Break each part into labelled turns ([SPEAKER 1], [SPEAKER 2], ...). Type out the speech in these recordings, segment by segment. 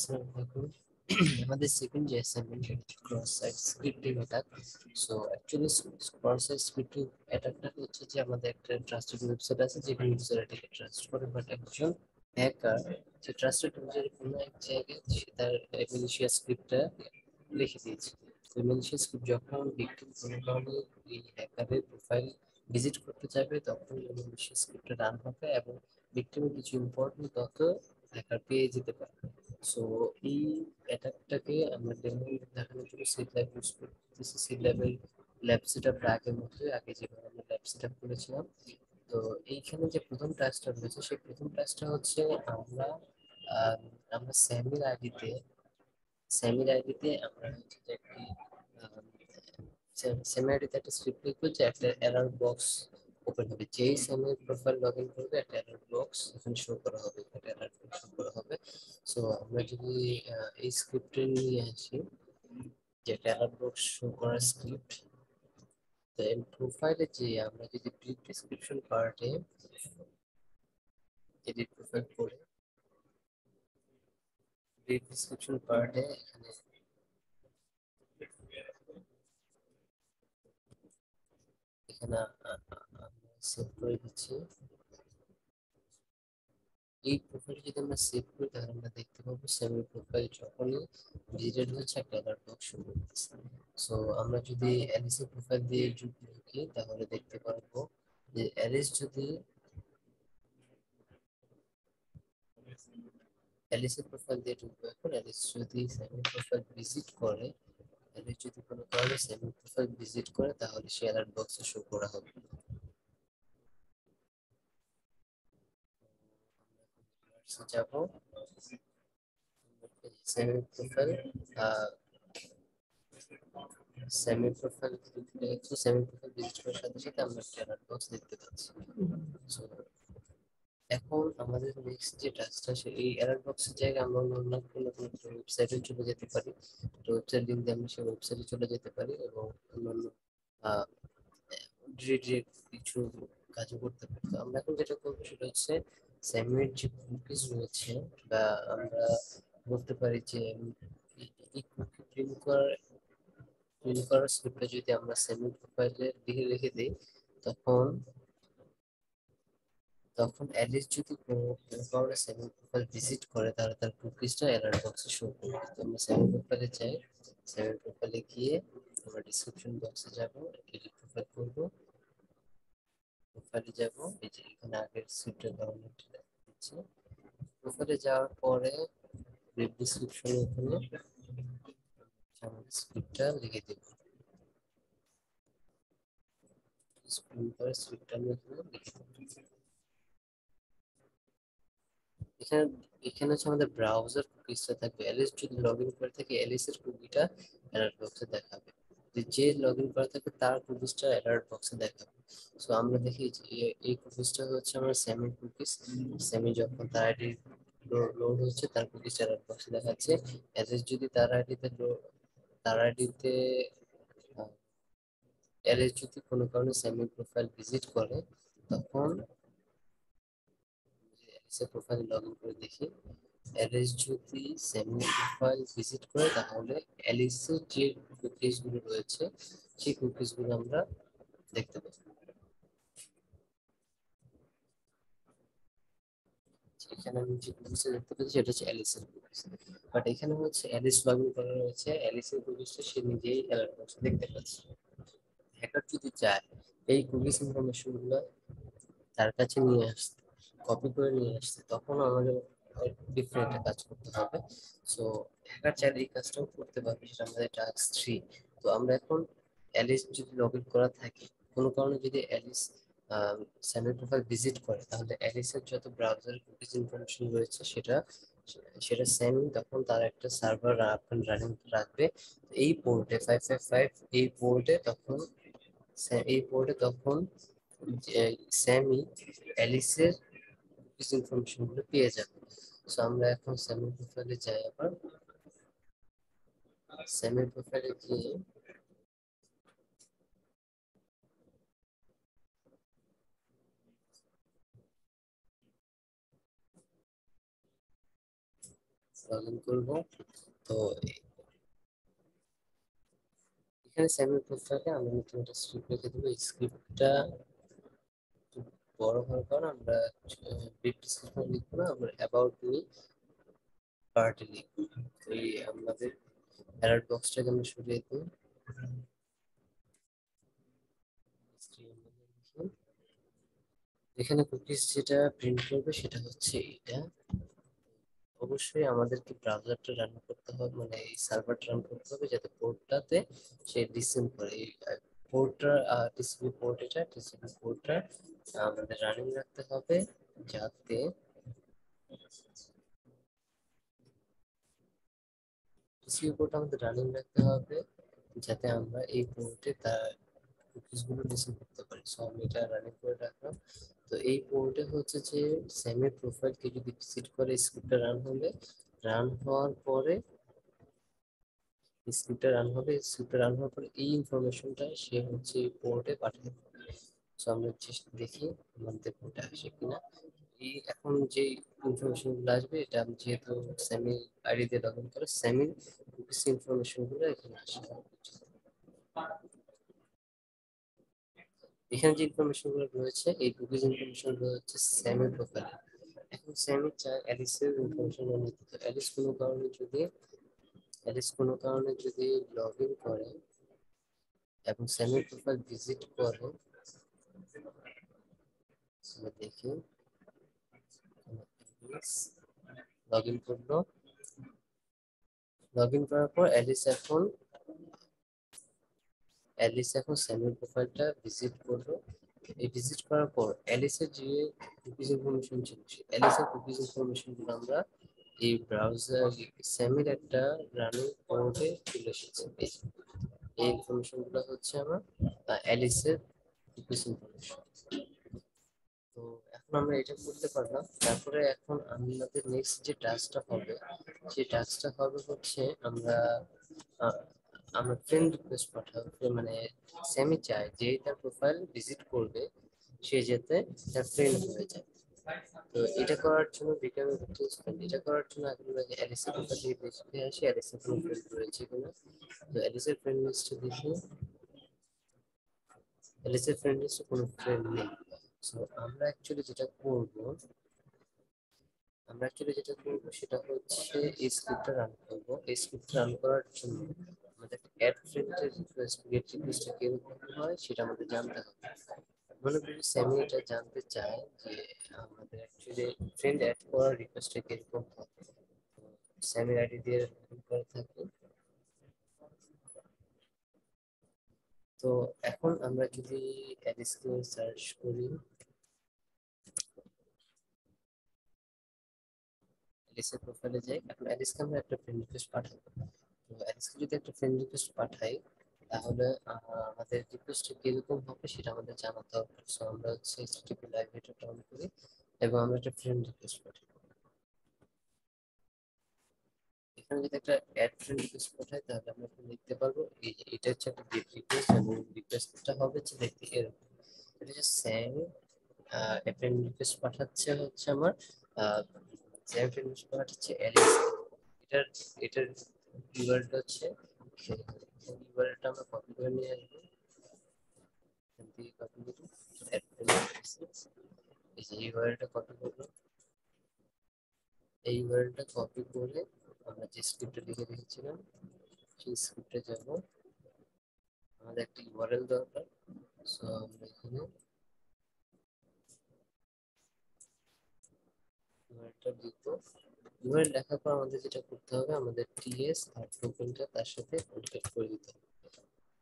[SPEAKER 1] আসসালামু আলাইকুম। আমাদের সেকেন্ড যে assignment cross site scripting attack. So actually cross site scripting অ্যাটাকটা হচ্ছে যে আমাদের একটা ট্রাস্টেড ওয়েবসাইট আছে যেখানে ইউজার এটাকে ট্রাস্ট করে, বাট একজন হ্যাকার যে ট্রাস্টেড ইউজার কোনো এক জায়গায় সে তার ম্যালিশিয়াস স্ক্রিপ্টটা লিখে দিয়েছে। তো ম্যালিশিয়াস স্ক্রিপ্ট যখন ভিকটিম কোনো কারণে এই হ্যাকারের প্রোফাইল ভিজিট করতে যাবে তখন এই ম্যালিশিয়াস স্ক্রিপ্টটা রান হবে এবং ভিকটিমের কিছু ইম্পর্টেন্ট তথ্য হ্যাকার পেয়ে যেতে পারে। সো এই অ্যাটাকটাকে আমরা ডেমো দেখানোর জন্য সি ল্যাব ইউজ করতেছি। সি ল্যাবের ল্যাব সেটআপ আগের মতোই, আগে যেভাবে আমরা ল্যাব সেটআপ করেছিলাম। তো এইখানে যে প্রথম টাস্কটা রয়েছে সেই প্রথম টাস্কটা হচ্ছে আমরা আহ, আমরা স্যামির আইডিতে আমরা হচ্ছে যে একটি স্যামি আইডিতে একটা স্ক্রিপ্ট লিখবো যে একটা এরর বক্স ওপেন হবে। যেই স্যামের প্রোফাইল লগ ইন করবে একটা এরর বক্স এখানে শো করা হবে, একটা এরর শো করা হবে। সো আমরা যদি এই স্ক্রিপ্টে নিয়ে আসি, যে একটা এরর বক্স শো করার স্ক্রিপ্ট, তো এর প্রোফাইলে যে আমরা যদি ব্রিফ ডেসক্রিপশন পার্টে এডিট প্রোফাইল করে ব্রিফ ডেসক্রিপশন পার্টে এখানে এখানে আমরা সেভ করে দিচ্ছি। এই প্রোফাইল যদি আমরা সেভ করি তাহলে আমরা দেখতে পাবো সেভের প্রোফাইল যখনই ভিজিটেড হচ্ছে একটা অ্যালার্ট বক্স শুরু করতেছে। সো আমরা যদি অ্যালিসের প্রোফাইল দিয়ে ঢুকি তাহলে দেখতে পারবো যে অ্যালিসের প্রোফাইল দিয়ে ঢুকবো। এখন অ্যালিস যদি সেভের প্রোফাইল ভিজিট করে, অ্যালিস যদি কোনো কারণে সেভের প্রোফাইল ভিজিট করে তাহলে সে অ্যালার্ট বক্সে শো করা হবে। যাব সেভের প্রোফাইল সেমি প্রোফাইল ভিজিট করার সাথে সাথে আমরা একটা অ্যালার্ট বক্স দেখতে পাচ্ছি। So, এখন আমাদের নেক্সট যে টাস্কটা এই অ্যালার্ট বক্সের জায়গায় আমরা অন্য কোনো ওয়েবসাইটে চলে যেতে পারি। তো ওয়েবসাইট লিঙ্ক দিয়ে আমরা সেই ওয়েবসাইটে চলে যেতে পারি এবং অন্যান্য ডিরেক্ট কিছু কাজও করতে পারি। তো আমরা এখন যেটা করবো সেটা হচ্ছে স্যামের যে কুকিজ রয়েছে, বা আমরা বলতে পারি যে এই কুকি প্রিন্ট করার স্ক্রিপ্টটা যদি আমরা সেমি প্রোফাইলে লিখে রেখে দিই, তখন তখন অ্যালিস যদি কোনো কারণে সেমি প্রোফাইল ভিজিট করে তাহলে তার কুকিজটা এরর বক্সে শো করবে। তো আমরা সেমি প্রোফাইলে যাই, সেমি প্রোফাইলে গিয়ে আমরা ডিসক্রিপশন বক্সে যাব, এডিট প্রোফাইল করব, প্রোফাইলে যাব, এই যে এখানে আগের স্ক্রিপ্টের ডাউনলোড দিচ্ছি। প্রোফাইলে যাওয়ার পরে ডিসক্রিপশনে এখানে আমাদের স্ক্রিপ্টটা লিখে দেব। স্ক্রিপ্টটা আমি এখানে লিখে দেব। এখানে এখানে হচ্ছে আমাদের ব্রাউজার কুকিজটা থাকবে। অ্যালিস যদি লগ ইন করে থাকে অ্যালিসের কুকিটা অ্যালার্ট বক্সে দেখাবে, যে লগ ইন করা থাকে তার কুকিজটা অ্যালার্ট বক্সে দেখাবে। সো আমরা দেখি যে এই কুকিজটা হচ্ছে আমার স্যামি কুকিজ। স্যামি যখন তার আইডি লোড হচ্ছে তার কুকিজটা অ্যালার্ট বক্সে দেখাচ্ছে। অ্যালিস যদি তার আইডিতে অ্যালিস যদি কোনো কারণে স্যামি প্রোফাইল ভিজিট করে, তখন অ্যালিসের প্রোফাইল লগ ইন করে দেখি। অ্যালিস যদি সেমি প্রোফাইল ভিজিট করে তাহলে অ্যালিসের যে কুকিজ গুলো রয়েছে সেই কুকিজ গুলো আমরা দেখতে পাবো। এখানে আমি যে কুকিজটা দেখতে পাচ্ছি সেটা হচ্ছে অ্যালিসের কুকিজ, বাট এখানে হচ্ছে অ্যালিস লগ ইন করা রয়েছে, অ্যালিসের কুকিজটা সে নিজেই অ্যালার্ট বক্সে দেখতে পাচ্ছে। হ্যাকার যদি চায় এই কুকিজ ইনফরমেশন গুলো তার কাছে নিয়ে আসতে, কপি করে নিয়ে আসতে, তখন আমাদের ডিফারেন্ট কাজ করতে হবে। সো হ্যাকার চাইলে এই কাজটাও করতে পারবে, সেটা আমাদের টাস্ক 3। তো আমরা এখন অ্যালিস যদি লগ ইন করা থাকে, কোনো কারণে যদি অ্যালিস স্যামের প্রোফাইল ভিজিট করে তাহলে অ্যালিসের যত ব্রাউজার কুকিজ ইনফরমেশন রয়েছে সেটা স্যামি তখন তার একটা সার্ভার রানিং রাখবে। এই পোর্টে 555, এই পোর্টে তখন স্যামি অ্যালিসের কিছু ইনফরমেশন গুলো পেয়ে যাবে। সো আমরা এখন স্যামের প্রোফাইলে যাই। আবার স্যামের প্রোফাইলে গিয়ে লগ ইন করবো। তো এখানে স্যামের প্রোফাইলে আমি নতুন একটা স্ক্রিপ্ট লিখে দেবো। এই স্ক্রিপ্টটা বড় হওয়ার কারণে আমরা ব্রিফ ডিসক্রিপশন লিখবো না, আমরা অ্যাবাউট মি পার্টে লিখবো। তো এই আমাদের অ্যালার্ট বক্সটাকে আমরা সরিয়ে দিই। এখানে কুকিজ যেটা প্রিন্ট করবে সেটা হচ্ছে এটা। অবশ্যই আমাদেরকে ব্রাউজারটা রান করতে হবে, মানে এই সার্ভারটা রান করতে হবে যাতে পোর্টটাতে সে ডিসেন্ড করে। এই পোর্টটা টিসিপি পোর্ট, এটা টিসিপি পোর্টটা আমাদের রানিং রাখতে হবে যাতে টিসিপি পোর্ট আমাদের রানিং রাখতে হবে যাতে আমরা এই পোর্টে তার কুকিজগুলো ডিসেন্ড করতে পারি। সো আমি এটা রানিং করে রাখলাম। তো এই পোর্টে হচ্ছে যে সেমের প্রোফাইলকে যদি ভিজিট করে স্ক্রিপ্টটা রান হবে, রান হওয়ার পরে স্ক্রিপ্টটা রান হবে, স্ক্রিপ্টটা রান হওয়ার পরে এই ইনফরমেশনটা সে হচ্ছে পোর্টে পাঠিয়ে দেবে। সো আমরা দেখি আমাদের পোর্টে আসে কিনা। এই এখন যে ইনফরমেশন গুলো আসবে, এটা আমি যেহেতু সেমি আইডি দিয়ে লগ ইন করে সেমি কুকিজ ইনফরমেশন গুলো এখানে আসে। এখানে যে ইনফরমেশন গুলো রয়েছে এই কুকিজ ইনফরমেশন গুলো হচ্ছে সেমি প্রোফাইল। এখন সেমি চায় অ্যালিসের ইনফরমেশন নিতে। তো অ্যালিস কোনো কারণে যদি লগ ইন করে এবং সেমি প্রোফাইল ভিজিট করে, আমরা দেখি লগ ইন করলো। লগ ইন করার পর অ্যালিস এখন সেমি প্রোফাইলটা ভিজিট করলো। এই ভিজিট করার পর অ্যালিসের যে কুকিজ ইনফরমেশন ছিল সেই অ্যালিসের কুকিজ ইনফরমেশন গুলো আমরা এই ব্রাউজার সেমির একটা রানিং পোর্টে চলে এসেছে। এই ইনফরমেশন গুলো হচ্ছে আমার অ্যালিসের কুকিজ ইনফরমেশন। তো এখন আমরা এটা করতে পারলাম। তারপরে এখন আমাদের নেক্সট যে টাস্কটা হবে সেই টাস্কটা হবে হচ্ছে আহ, আমরা ফ্রেন্ড রিকোয়েস্ট পাঠাবো। মানে সেমি চায় যে তার প্রোফাইল ভিজিট করবে সে যাতে তার ফ্রেন্ড হয়ে যায়। তো এটা করার জন্য বিকাম ফ্রেন্ড, এটা করার জন্য এখন আমরা অ্যালিসের প্রোফাইল থেকে দেখে আসি অ্যালিসের কোনো ফ্রেন্ড রয়েছে কিনা। তো অ্যালিসের ফ্রেন্ড লিস্টে দেখি অ্যালিসের ফ্রেন্ড লিস্টে কোনো ফ্রেন্ড নেই। সো আমরা অ্যাকচুয়ালি যেটা করব সেটা হচ্ছে এই স্ক্রিপ্টটা রান করব। এই স্ক্রিপ্ট রান করার জন্য আমাদের অ্যাড ফ্রেন্ডের রিকোয়েস্ট গেট রিকোয়েস্টটা কিরকম হয় সেটা আমাদের জানতে হবে। মনে করি স্যামি এটা জানতে চায় যে আমাদের অ্যাকচুয়ালি ফ্রেন্ড অ্যাড করার রিকোয়েস্টটা কিরকম হয়। স্যামির আইডি দিয়ে করে থাকি। তো এখন আমরা যদি অ্যালিসকে সার্চ করি, অ্যালিসের প্রোফাইলে যাই। এখন অ্যালিসকে আমরা একটা ফ্রেন্ড রিকোয়েস্ট পাঠাবো। তো অ্যালিসকে যদি একটা ফ্রেন্ড রিকোয়েস্ট পাঠাই তাহলে আমাদের রিকোয়েস্টটা কিরকম হবে সেটা আমাদের জানাতে হবে। সো আমরা হচ্ছে HTTP লাইব্রেরিটা ডাউন করি এবং আমরা একটা ফ্রেন্ড রিকোয়েস্ট পাঠাই। এখানে যদি একটা অ্যাড ফ্রেন্ড রিকোয়েস্ট পাঠাই তাহলে আমরা এখানে লিখতে পারবো এই যে এটা হচ্ছে একটা গেট রিকোয়েস্ট এবং রিকোয়েস্টটা হবে যে দেখতে এরকম। এটা হচ্ছে স্যাম ফ্রেন্ড রিকোয়েস্ট পাঠাচ্ছে হচ্ছে আমার স্যাম ফ্রেন্ড রিকোয়েস্ট পাঠাচ্ছে অ্যালিস। এটার এটার ইউআরএলটা হচ্ছে ইউআরএলটা আমরা কপি করে নিয়ে আসবো। এখান থেকে কপি করি অ্যাড ফ্রেন্ড রিকোয়েস্ট, এই যে ইউআরএলটা কপি করবো। এই ইউআরএলটা কপি করে আমরা যে স্ক্রিপ্টে লিখে রেখেছিলাম সেই স্ক্রিপ্টে যাব। আমাদের একটা ইউআরএল দরকার। সো আমরা এখানে ইউআরএলটা লিখবো। ইউআরএল লেখার পর আমাদের যেটা করতে হবে আমাদের টিএস আর টোকেনটা তার সাথে কনট্যাক্ট করে দিতে হবে।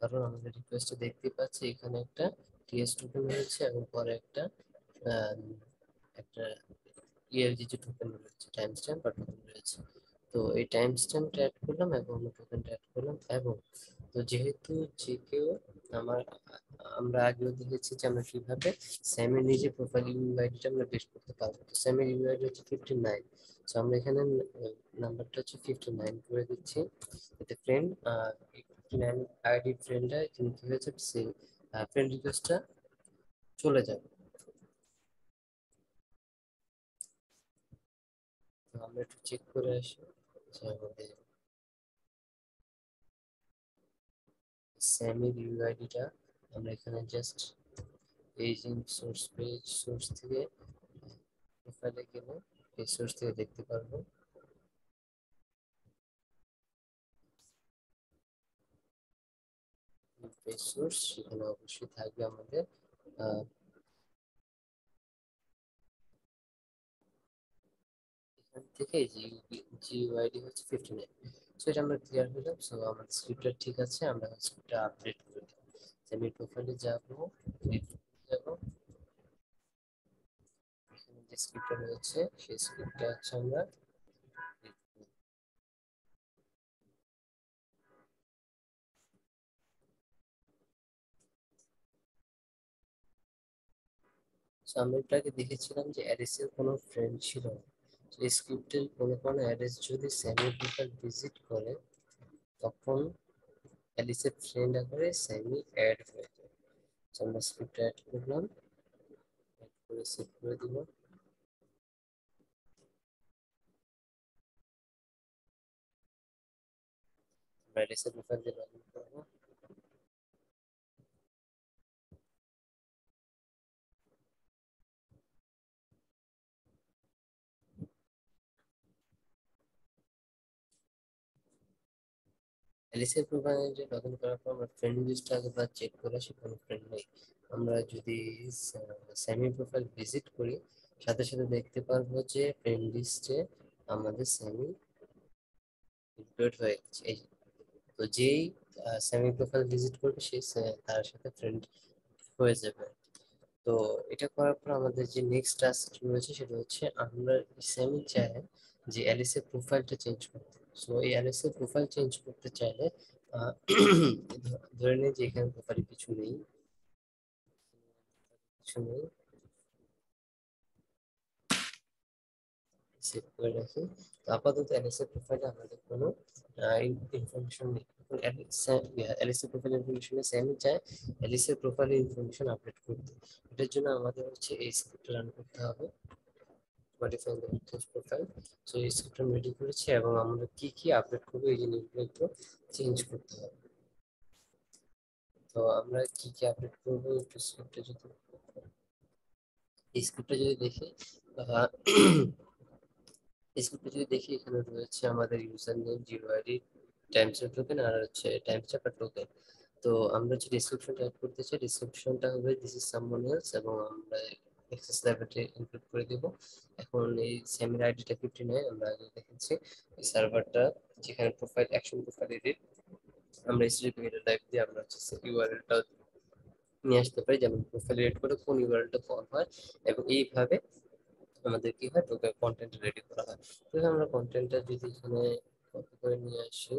[SPEAKER 1] কারণ আমাদের রিকোয়েস্টে দেখতে পাচ্ছি এখানে একটা টিএস টোকেন রয়েছে এবং পরে একটা আহ, একটা ইআরজি যে টোকেন রয়েছে টাইম স্ট্যাম্প বা টোকেন রয়েছে। তো এই টাইম স্ট্যাম্পটা অ্যাড করলাম এবং আমরা টোকেনটা অ্যাড করলাম। এবং তো যেহেতু যে কেউ আমার আমরা আগেও দেখেছি যে আমরা কিভাবে স্যামের নিজে প্রোফাইল ইউআইডিটা আমরা বের করতে পারবো। তো স্যামের ইউআইডি হচ্ছে 59। সো আমরা এখানে নাম্বারটা হচ্ছে 59 করে দিচ্ছি। এতে ফ্রেন্ড 59 আইডি ফ্রেন্ডটা এখানে কি হয়েছে সেই ফ্রেন্ড রিকোয়েস্টটা চলে যাবে। তো আমরা একটু চেক করে আসি। যে আমাদের স্যামির ইউআইডিটা আমরা এখানে just page in source page, source থেকে প্রোফাইলে গেলে পেজ সোর্স থেকে দেখতে পারবো। পেজ সোর্স সেখানে অবশ্যই থাকবে আমাদের এখান থেকে জিইউআইডি হচ্ছে 59। সো এটা আমরা ক্লিয়ার হলাম। সো আমাদের স্ক্রিপ্টটা ঠিক আছে, আমরা স্ক্রিপ্টটা আপডেট করে দেব। আমি প্রোফাইলে যাবো, যাব এখানে যে স্ক্রিপ্টটা রয়েছে সেই স্ক্রিপ্টটা হচ্ছে আমরা আমরা এটাকে দেখেছিলাম যে অ্যারেসের কোনো ফ্রেন্ড ছিল না। এই স্ক্রিপ্টের কোনো কোনো অ্যারেস যদি স্যামি প্রোফাইল ভিজিট করে তখন অ্যালিসের ফ্রেন্ড আকারে স্যামি অ্যাড হয়ে যায়। আমরা স্ক্রিপ্ট অ্যাড করলাম, অ্যাড করে সেভ করে দিব। আমরা অ্যালিসের প্রোফাইল দিয়ে লগ ইন করবো। অ্যালিসের প্রোফাইলে লগ ইন করার পর আমরা ফ্রেন্ড লিস্টটা একবার চেক করে সেখানে ফ্রেন্ড নেই। আমরা যদি স্যামি প্রোফাইল ভিজিট করি সাথে সাথে দেখতে পারবো যে ফ্রেন্ড লিস্টে আমাদের স্যামি ইনক্লুড হয়ে গেছে। এই তো যেই স্যামি প্রোফাইল ভিজিট করবে সেই তার সাথে ফ্রেন্ড হয়ে যাবে। তো এটা করার পর আমাদের যে নেক্সট টাস্ক রয়েছে সেটা হচ্ছে আমরা স্যামি চাই যে অ্যালিসের প্রোফাইলটা চেঞ্জ করতে। সো এই অ্যালিসের প্রোফাইল চেঞ্জ করতে চাইলে আহ, ধরে নিই যে এখানে প্রোফাইলে কিছু নেই, কিছু নেই, সেভ করে রাখি। তো আপাতত অ্যালিসের প্রোফাইলে আমাদের কোনো ইনফরমেশন নেই। অ্যালিসের প্রোফাইল ইনফরমেশনে স্যামি চায় অ্যালিসের প্রোফাইলে ইনফরমেশন আপডেট করতে। এটার জন্য আমাদের হচ্ছে এই স্ক্রিপ্ট রান করতে হবে, modify the method profile. So এই স্ক্রিপ্ট আমি রেডি করেছি এবং আমরা কি কি আপডেট করবো এই জিনিসগুলো একটু চেঞ্জ করতে হবে। তো আমরা কি কি আপডেট করবো একটু স্ক্রিপ্টে যদি এই স্ক্রিপ্টে যদি দেখি স্ক্রিপ্টে যদি দেখি এখানে রয়েছে আমাদের ইউজার নেম, জিওআইডি, টাইমস্ট্যাম্প টোকেন আর হচ্ছে টাইমস্ট্যাম্প আর টোকেন। তো আমরা যে ডেসক্রিপশনটা অ্যাড করতে চাই ডেসক্রিপশনটা হবে দিস ইজ সামওয়ান এলস এবং আমরা এক্সেস লেভেলে ইনক্লুড করে দেব। এখন এই সেমির আইডিটা 59 আমরা আগে দেখেছি। এই সার্ভারটা যেখানে প্রোফাইল অ্যাকশন প্রোফাইল এডিট আমরা এইচটিটিপি হেডার টাইপ দিয়ে আমরা হচ্ছে ইউআরএলটা নিয়ে আসতে পারি, যেমন প্রোফাইল এডিট করে কোন ইউআরএলটা কল হয় এবং এইভাবে আমাদের কি হয় টোকেন কন্টেন্ট রেডি করা হয়। তো আমরা কন্টেন্টটা যদি এখানে কপি করে নিয়ে আসি,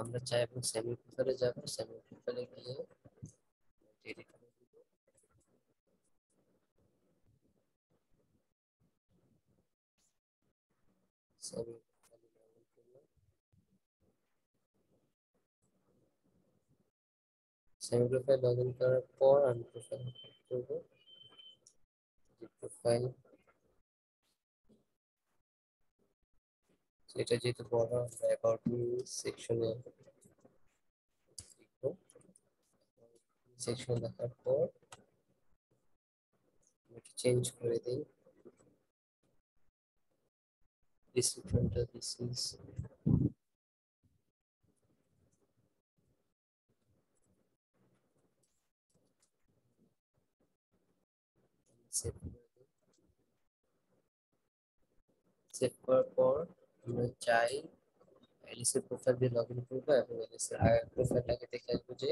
[SPEAKER 1] আমরা চাই এবং সেমি প্রোফাইলে যাব, সেমি প্রোফাইলে গিয়ে edit semi semi profile log in করার পর আমি প্রোফাইল করবো, প্রোফাইল এটা যেহেতু বড় আমরা অ্যাবাউট মি সেকশনে লিখবো। সেকশন দেখার পর একটু চেঞ্জ করে দিই ডিসক্রিপশনটা, দিস ইজ সেভ করে দিই। সেভ করার পর আমরা চাই অ্যালিসের প্রোফাইল দিয়ে লগ ইন করবো এবং অ্যালিসের আগের প্রোফাইলটাকে দেখে আসবো যে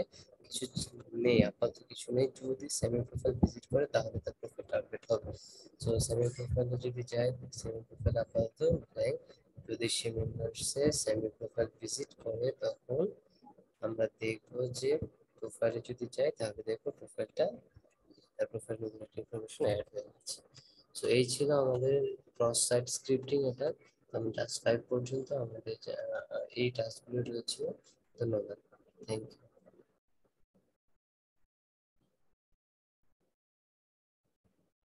[SPEAKER 1] কিছু নেই, আপাতত কিছু নেই। যদি সেমি প্রোফাইল ভিজিট করে তাহলে তার প্রোফাইলটা আপডেট হবে। তো সেমি প্রোফাইলে যদি যায় সেমি প্রোফাইল আপাতত নাই। যদি সে মেম্বার্সে সেমি প্রোফাইল ভিজিট করে তখন আমরা দেখবো যে প্রোফাইলে যদি যাই তাহলে দেখবো প্রোফাইলটা তার প্রোফাইল ইনফরমেশন অ্যাড হয়ে গেছে। সো এই ছিল আমাদের ক্রস সাইট স্ক্রিপ্টিং। এটা আমি টাস্ক 5 পর্যন্ত আমাদের এই টাস্কগুলো রয়েছে। ধন্যবাদ, থ্যাংক ইউ।